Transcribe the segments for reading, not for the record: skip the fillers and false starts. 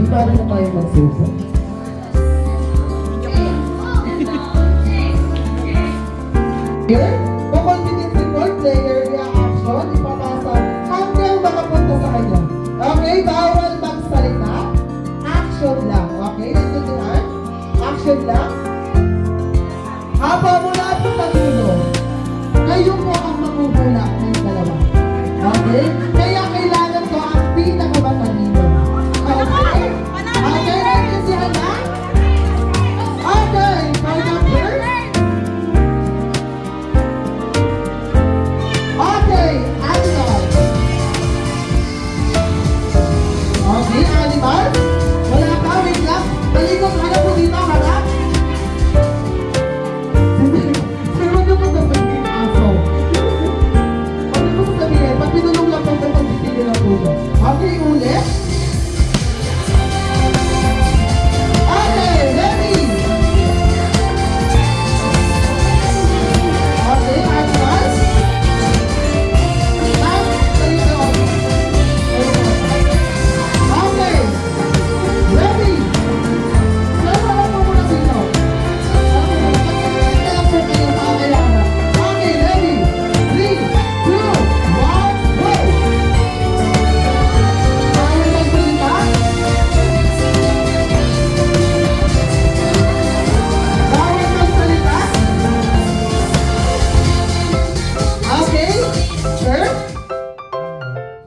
paano na tayo magsubo? Here, the confidence report player reaction, ipapasa hanggang makapunta sa kanya. Okay, bawal magsalita. Action lang. Okay, naintindihan? Action lang. Haba mula po sa dulo. Kayo po ang mamumula ng dalawa. Okay? Kaya kailangan ko ang pinakamatalino. Okay? Okay, naintindihan na? Okay, for the first. Okay, animal. Okay, animal. Wala ka, wait lang. Malikot ka na po dito, harap. Pero ano po sabihin yung aso? Ano po sabihin? Pag pinulong lang po ito, pag-titigil na po ito. Okay, ulit. Okay, ready. Okay, animal. Okay, ready. Saan ako po muna dito? Okay, ready. 3, 2, 1, go! Bawal magsalita? Bawal magsalita? Okay, sir?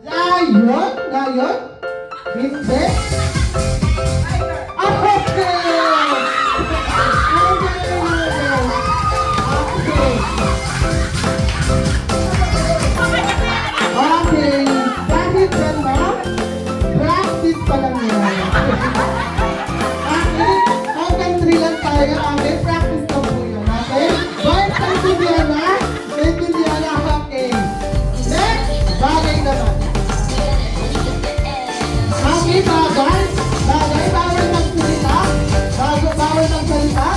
Lion? Lion? Hindi? Okay, dahil dyan na, practice pa lang yan. Okay, hanggang 3 lang tayo. Okay, practice na po yun. Okay? Bye, naintindihan na? Naintindihan na? Okay. Next, bagay naman. Okay, bagay. Bagay, bawal magsalita. Bawal magsalita.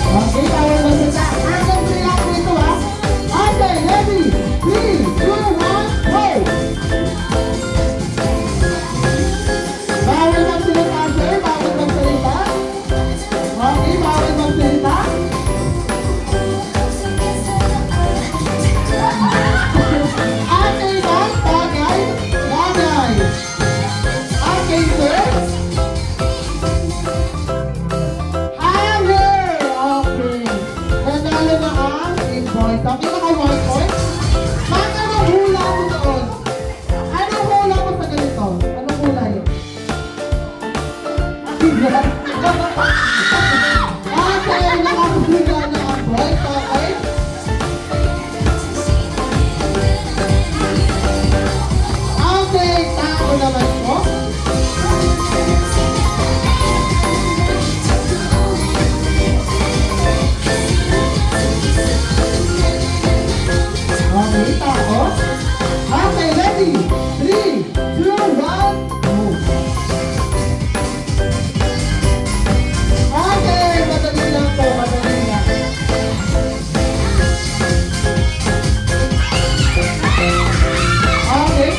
Okay, bawal magsalita. Hanggang 3 lang po ito, ha? Okay, ready? 3, 2, 1, go! Bawal magsalita, sir. Bawal magsalita. Okay, bawal magsalita. Okay, last bagay. Bagay. Okay, sir. Hanger. Okay. Nanalo na ang invoice. Okay na kayo, 1 point? Bakit anong hula mo doon? Anong hula mo sa ganito? Anong hula yun? Okay, nakahula na ang voice. Okay? Okay, tao naman po. Okay, tao. Okay, ready? 3, 2, 1, go! Okay, madali lang po, madali lang. Okay.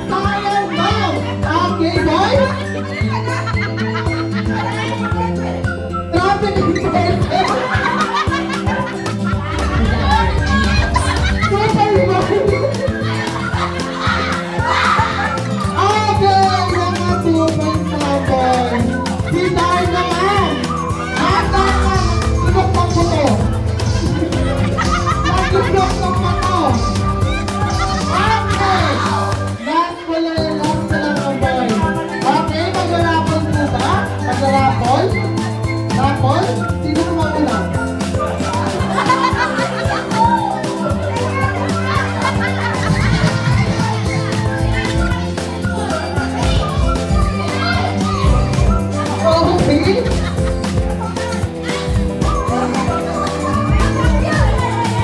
Sayang daw. Okay, boys. Traffic enforcement. Okay, mga tubig na boys. Hinay naman. Hata ka. Sinukmak mo to. Nag-block ng mako. Okay. Last wala yung last na lang ang boys. Okay, mag-rapol po ba? Mag-rapol? Rapol? Sino kumapula? Okay.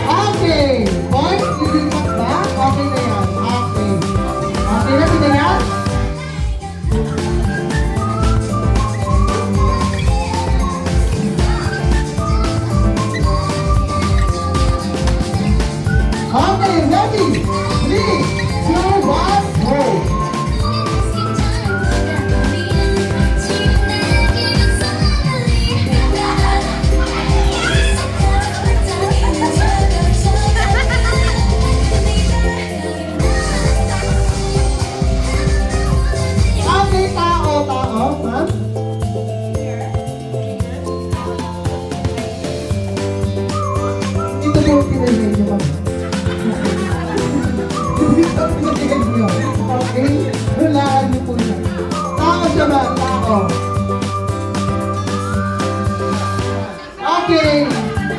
Okay. Boys, lilipat ba? Okay na yan. Okay. Okay na, hindi na yan? Okay, ready? 3, 2, 1, Dito pinagigay nyo. Okay? Hulaan niyo po siya. Tao siya ba? Tao. Okay.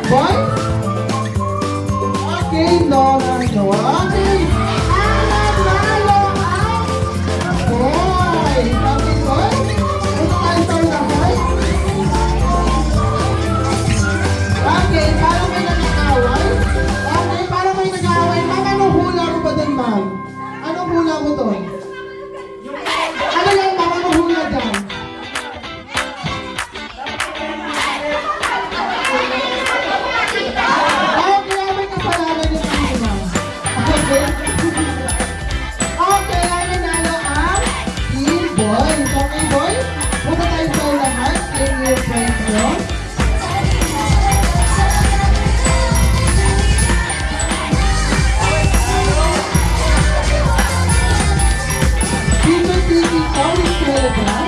Boy? Okay, no. Okay. Boy! Okay, boy? Punta tayo sa unahan. Okay, parang may nag-aaway. Okay, parang may nag-aaway. Ma'am, anong hula mo ba dun, ma'am? Anong hula mo dun? Ano yan, ma'am? Anong hula dyan? Okay, may kasalanan yung ano, ma'am. Okay. Okay, ang nanalo ang Team Boys. Okay, boys? Punta tayo sa unahan. Claim your prize nyo. Season TV College Telegram.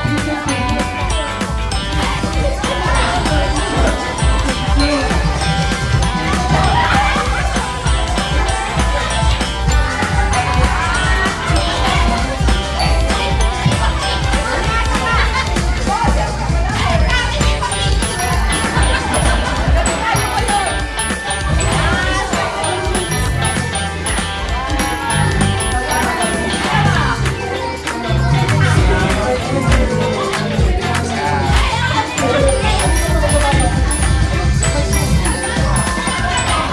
Season TV.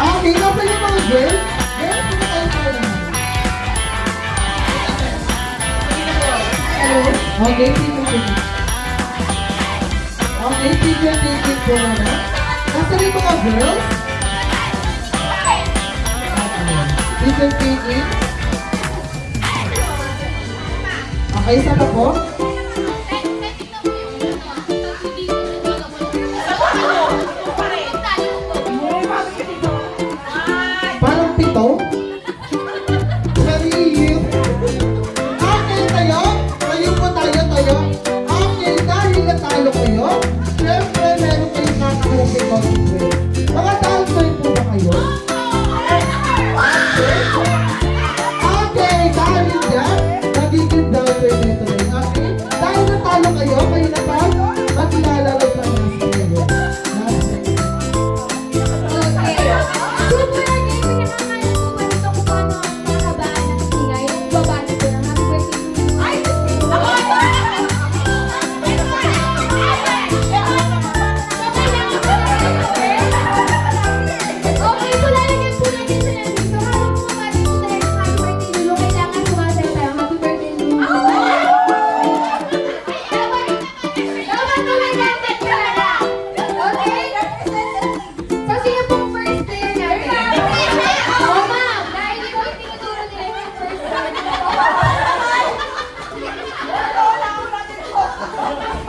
Okay, nasa yung mga girls? Girls, punta tayo sa unahan. Hello? Okay, season TV. Okay, season TV po na. Nasa yung mga girls? Season TV. Okay, isa pa po? Parang pito? Maliit. Okay, tayo. Tayo po tayo, tayo. Okay, dahil natalo kayo, syempre meron kayong kakakuha ko. Mga dancer po ba kayo? Okay, dahil dyan, nagiging dancer nito rin. Okay? Dahil natalo kayo, kayo na pa, maglalaro sa nasa kayo. Nasa.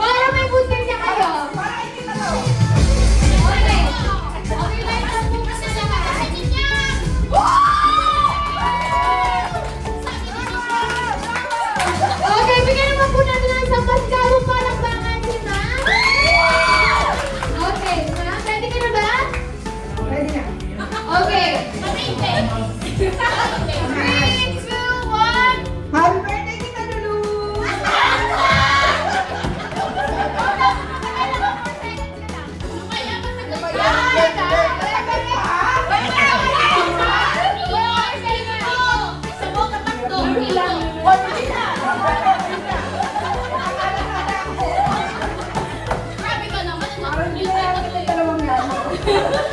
Para may booster siya kayo. Okay. Okay, may pagbukas na lahat. Okay, bigyan naman po natin ng isang maskarong palakpakan si Ma'am. Okay, Ma'am, ready ka na ba? Ready na. Okay. 3, 2, 1. Happy birthday, Tita Lulu!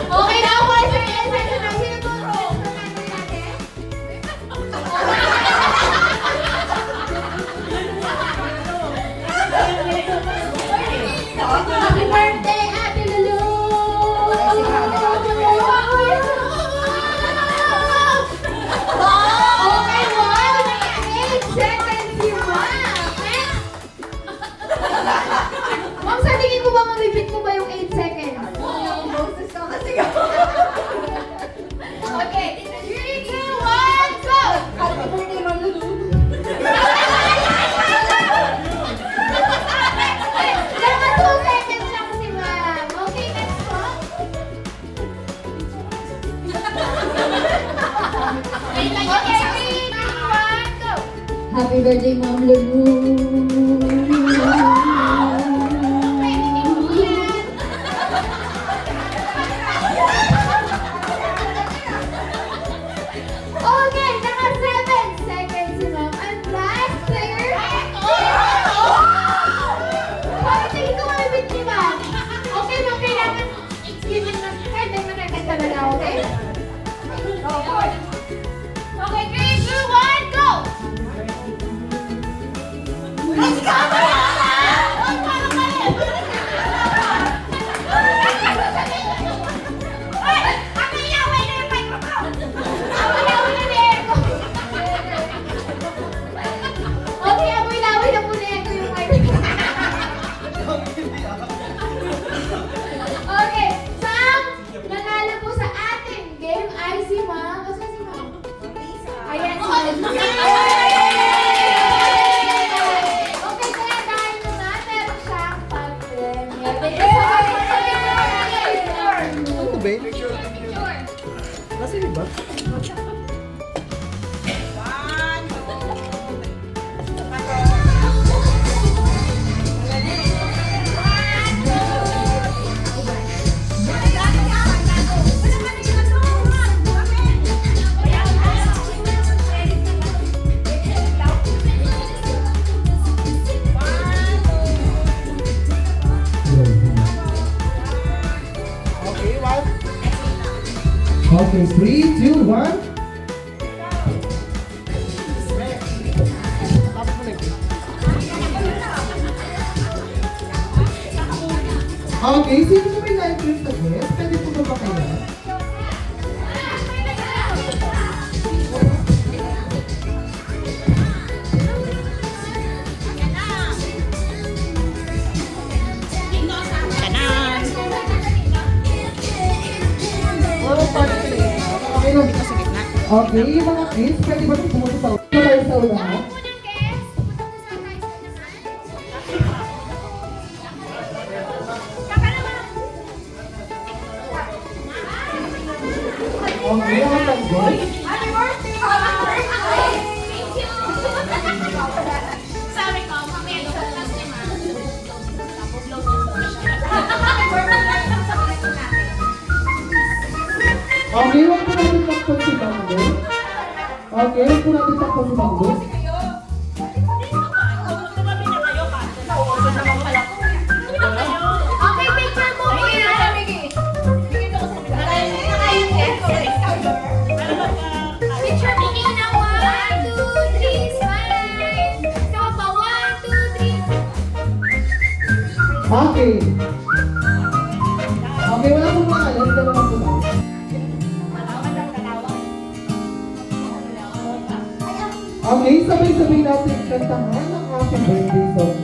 Okay na ako. Sino po? Sino po natin? Happy birthday, Ma'am Lulu. Okay, naka 7 seconds si Ma'am. And last player. Bakit hindi ko malibit ni Ma'am? Okay, Ma'am, kailangan i-give na. Kahit na nagkagad talaga, okay? Okay, 3, 2, 1, go! Let's go! Okay, amoy-laway na muna yan ko yung Okay, so ang nanalo po sa ating game ay si Ma'am. Basta si Ma'am? Ayan, si Ma'am. Okay, kaya dahil naman, meron siyang pag-premier. Thank you so much for the Ano ba? Nasa iba? Okay, 3, 2, 1. Okay, sino na may live stream sa guest? Pwede po ba kayo? Okay, no? Okay, yung mga kids, pwede ba pumunta sa tayo sa unahan? Okay, ang tanggol. Happy birthday! Thank you! Sorry ko, mamaya ko sa last time. Happy birthday! Okay, huwag po natin takpan si Banggo. Okay, huwag po natin takpan si Banggo. Okay, picture mo kuya. Picture mo muna. 1, 2, 3, smile. Sama pa, 1, 2, 3. Okay. Okay, wala pong mga alam. Dito naman po tayo. Okay, sabay-sabay natin kantahan ang ating birthday song.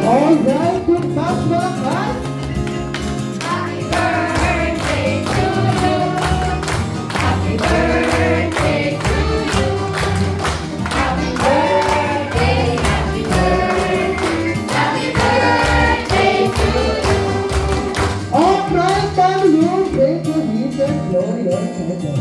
Alright, good match mga class. Alright, Mario, break your knees and blow your candle.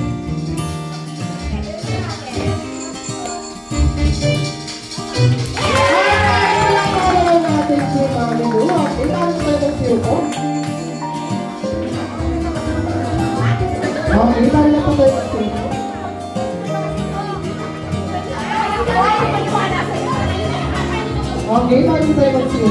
Okay, tayo na po tayo sa Okay, tayo na tayo magsiyo.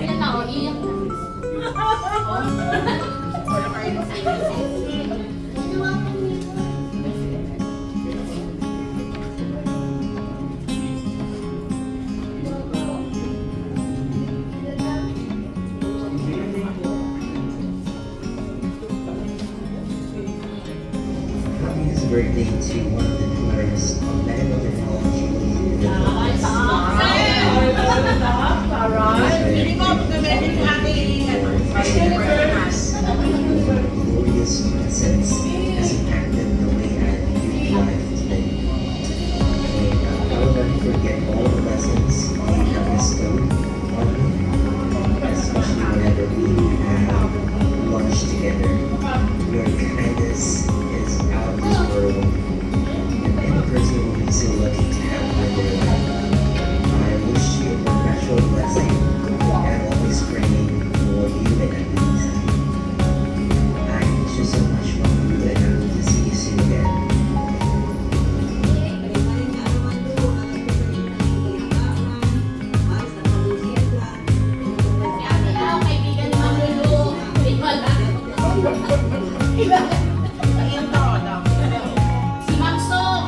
Ayun na, iiyak na. birthday to one of the pillars of medical technology in the Philippines. Your glorious presence has impacted the way I view life today. And I will never forget all the lessons you have bestowed on me, especially whenever we have lunch together. Your kindness is out of this world, and any person will be so lucky to have you in their life. I wish you a perpetual blessing, and always praying for you and Anita. I miss you so much, Mom, and I hope to see you soon again. Kaibigan ni Ma'am Lulu. Si Ma'am Sok.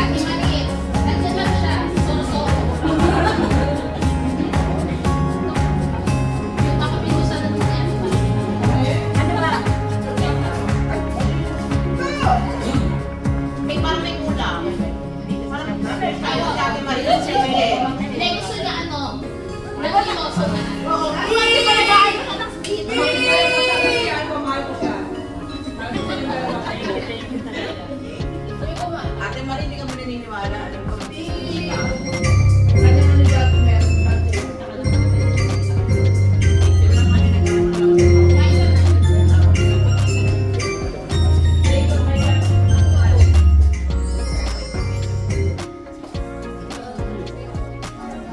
Ate Maris. Nandiyan lang siya. Solo-solo. Yung makapinusan na din niya. Parang may kulang. Hindi, gusto niya ano, nag-inoso na. Hindi ko nag-ayos ka ng dito. Ate Marie, hindi ka mo naniniwala. Alam ko.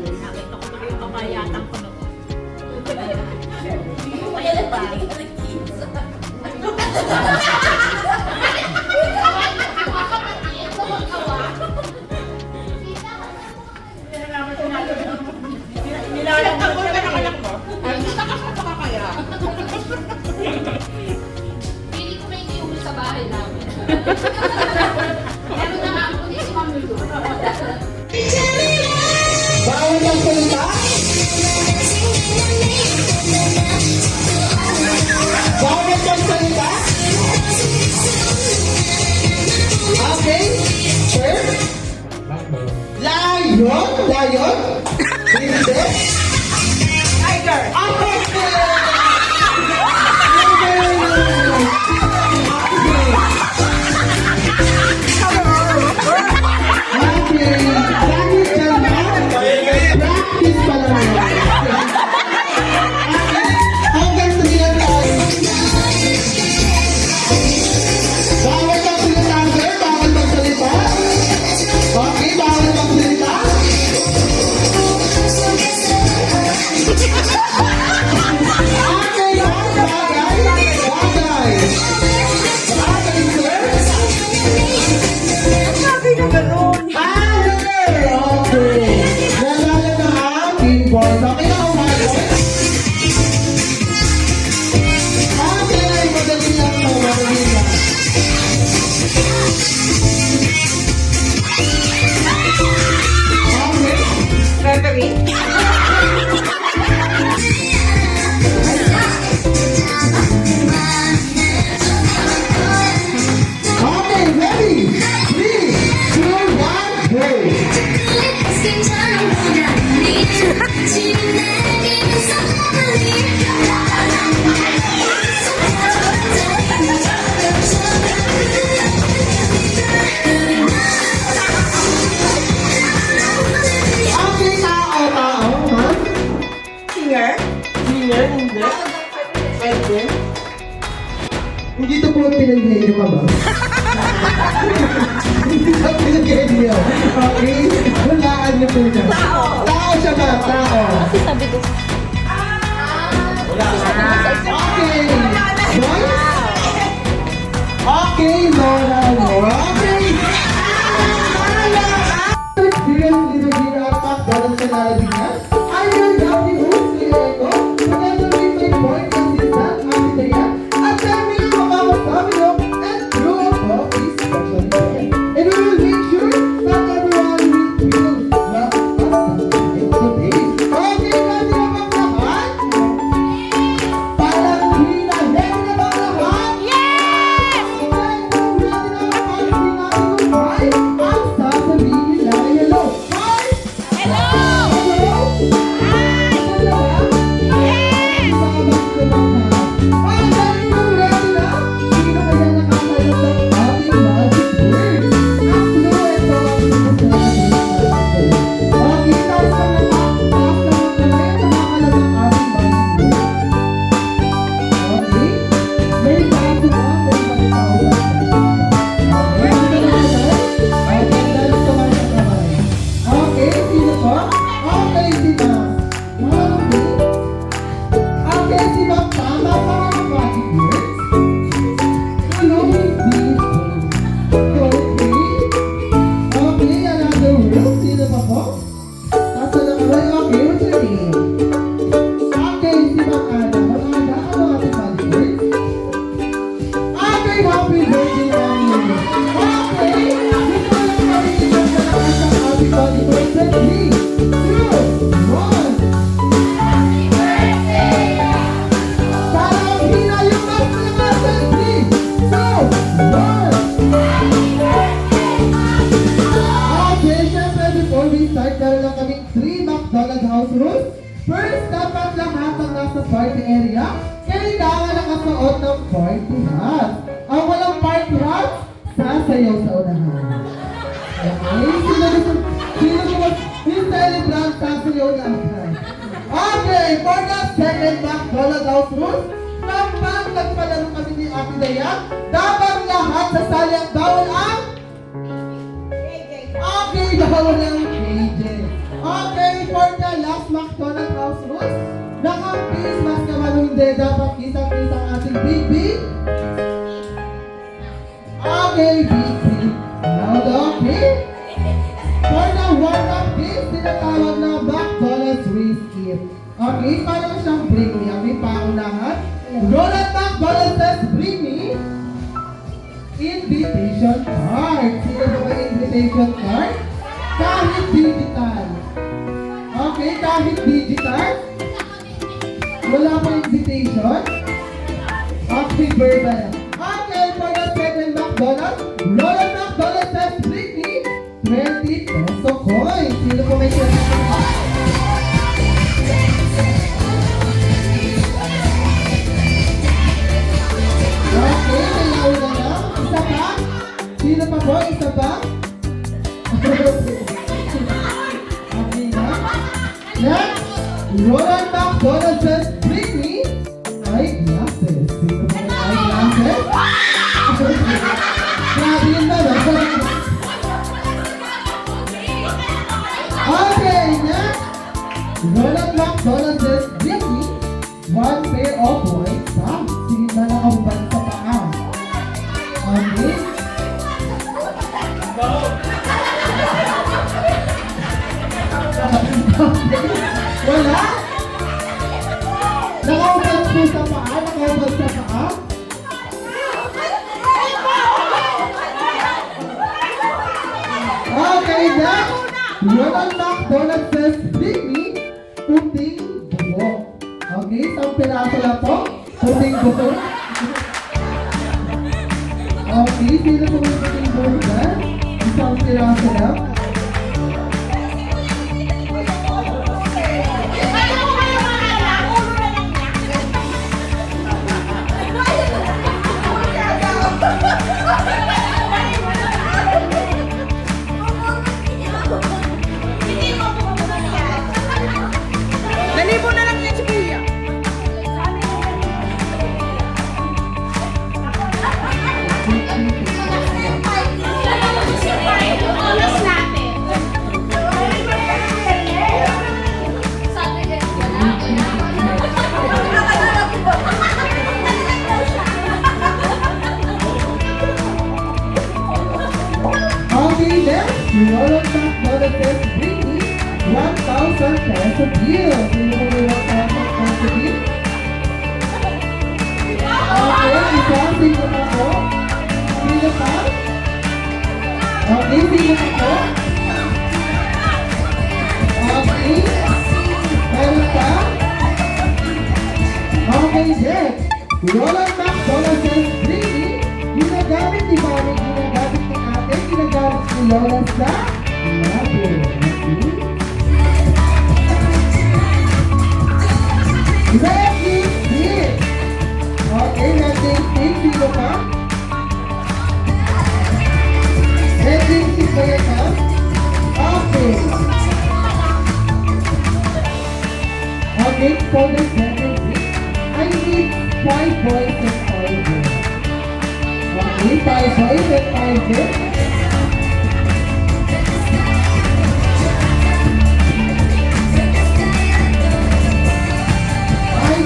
Nakita ko tuloy yung kamayatang ko na. Kailan ba? Nilalagtang ko ka ng anak mo. Ay, nakakasama ka kaya. Pili ko may iuwi sa bahay namin. Meron na nga ako ni si Ma'am Lulu. Bawal kang salita. Bawal kang salita. Okay. Sure. Lion? Lion? Hindi. Tiger! Practice pa lang yan. Hanggang sa ginagawa. Bawal kang salita, sir. Bawal kang salita. Okay, bawal kang salita. Okay, bagay. Bagay. Bagay, sir. Sabi na gano'n. Okay. Nalala na ang pinball. Okay na ako, Michael? Okay, madali lang to. Madali lang. Okay. Referee? Okay, ready? 3, 2, 1, go! Okay, tao, ha? Singer? Singer, hindi. Pwede. Hindi ito po pinag-play niyo pa ba? Hindi ito pinag-play niyo. Okay? Walaan niyo po niya. Tao. Tao siya ba? Tao. Okay. Boys? Okay, Laura. Okay. Experience in the Gira Attack. rules. First, dapat lahat ng nasa party area kailangan nakasuot ng party hat. Ang walang party hat, sasayaw sa unahan. Okay? Sino yung celebrant sasayaw na unahan? Okay, for the second McDonald's house rules, kapag nagpalaro kami ni Ate Dayan, dapat lahat sasali ang bawal ang okay, bawal ang KJ. Okay, for the last McDonald's house rules, naka-face mask naman o hindi, dapat kitang-kita ang ating big big. Okay, big big. Now, okay. For the warm-up game, sinatawag na McDonald's race kit. Okay, parang siyang bring me. Okay, paunahan. Ronald McDonald says, bring me invitation card. Sino ba may invitation card? Kahit digital. Okay, kahit digital. Wala pa invitation. Okay, verbal. Okay, for the second McDonald's, Ronald McDonald says, bring me 20 peso coin. Sino po may 20 peso coin? Okay, may nauna na. Isa pa? Sino pa po? Isa pa? Okay na. Next, Ronald McDonald says, bring me eyeglasses. Sino pa may eyeglasses? Grabe yun na, no? Okay, next, Ronald McDonald says, bring me one pair of white socks. Sige na nakahubad sa paa. Okay? Wala? Nakahubad po sa paa? Nakahubad sa paa? Okay, next. Ronald McDonald says, bring me puting buhok. Okay, isang piraso na po. Puting buhok. Okay, sino po may puting buhok dyan? Isang piraso na. Nalibo na lang yan si Kuya. Oras natin. Okay, next. Ronald McDonald says, bring me 1,000 peso bill. Sino po may 1,000 peso bill? Okay, isa. Sino pa po? Sino pa? Okay, sino pa po? Okay. Meron pa? Okay, next. Ronald McDonald says, bring me. Ginagamit ni Mami, ginagamit ni Ate, ginagamit ni Lola sa labo. Okay? Ready, stick. Okay, ready, stick. Sino pa? Ready, stick ba yan ha? Okay. Okay, for the second week, I need 5 boys and 5 girls. Okay, 5 boys and 5 girls.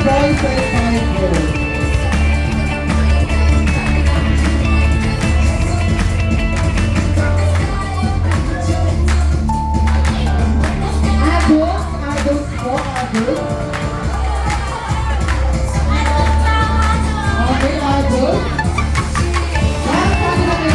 Boys and 5 girls. Adults po, adults. Okay, adults. Saan lang naman?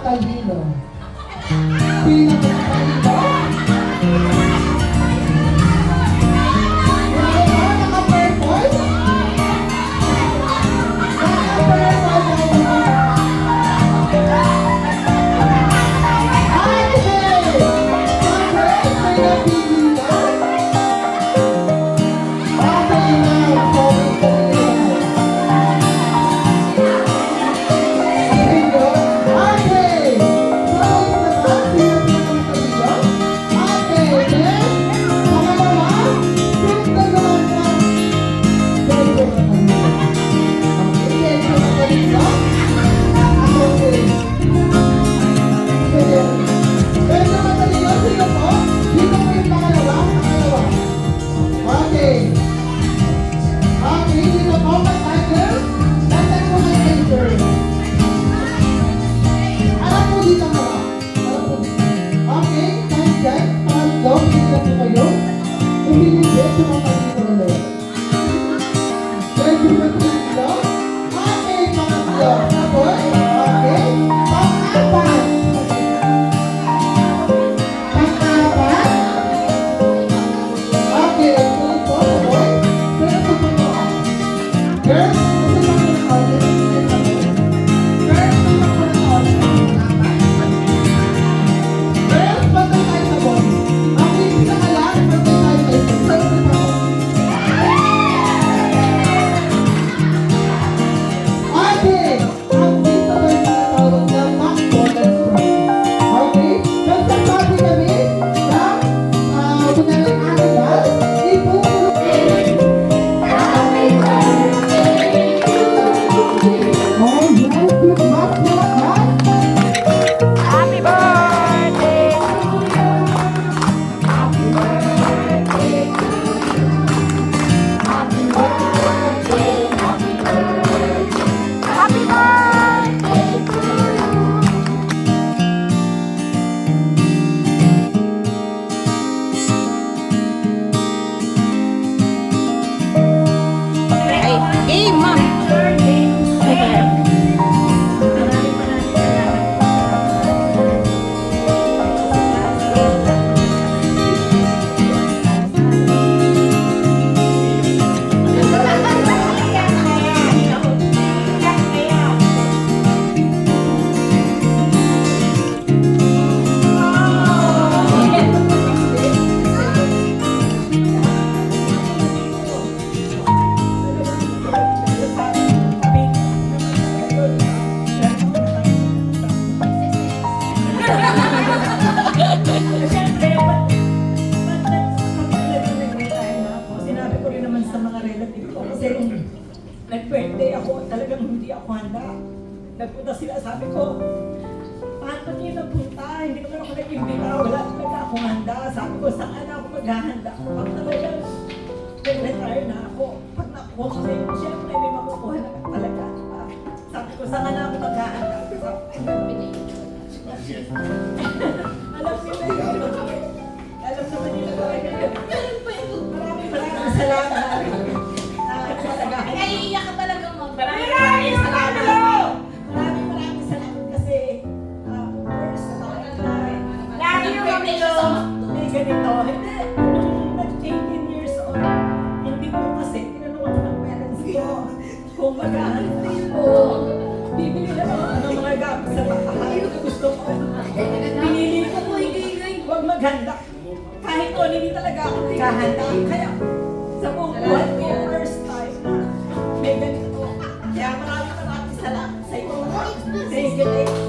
pinakamatalino. Pinakamatalino. Naka-purple? Sinabi ko rin naman sa mga relative ko kasi nag-birthday ako, talagang hindi ako handa. Nagpunta sila, sabi ko, paano niyo napunta? Hindi naman ako nag-imbita, wala talaga ako handa. Sabi ko, saan ako maghahanda? Pag talagang retire na ako, pag nakuha ko sa'yo, syempre may makukuha na talaga. Sabi ko, saan na ako maghahanda? Alam nila yun. Alam naman nila talaga yun. Maraming salamat. Naiiyak ka talaga Maraming salamat. Maraming salamat kasi first Lagi yung ganito. May ganito. Hindi. Nung nag-18 years old, hindi ko kasi tinanong ako ng parents ko kung mag-ahanda ko. Bibili na ako ng mga gamit sa bahay na gusto ko. Pinili ko po, huwag maghanda. Kahit ko, hindi talaga ako naghahanda. Kaya sa buong buhay ko, first time na may ganito. Kaya maraming salamat sa iyo. Thank you.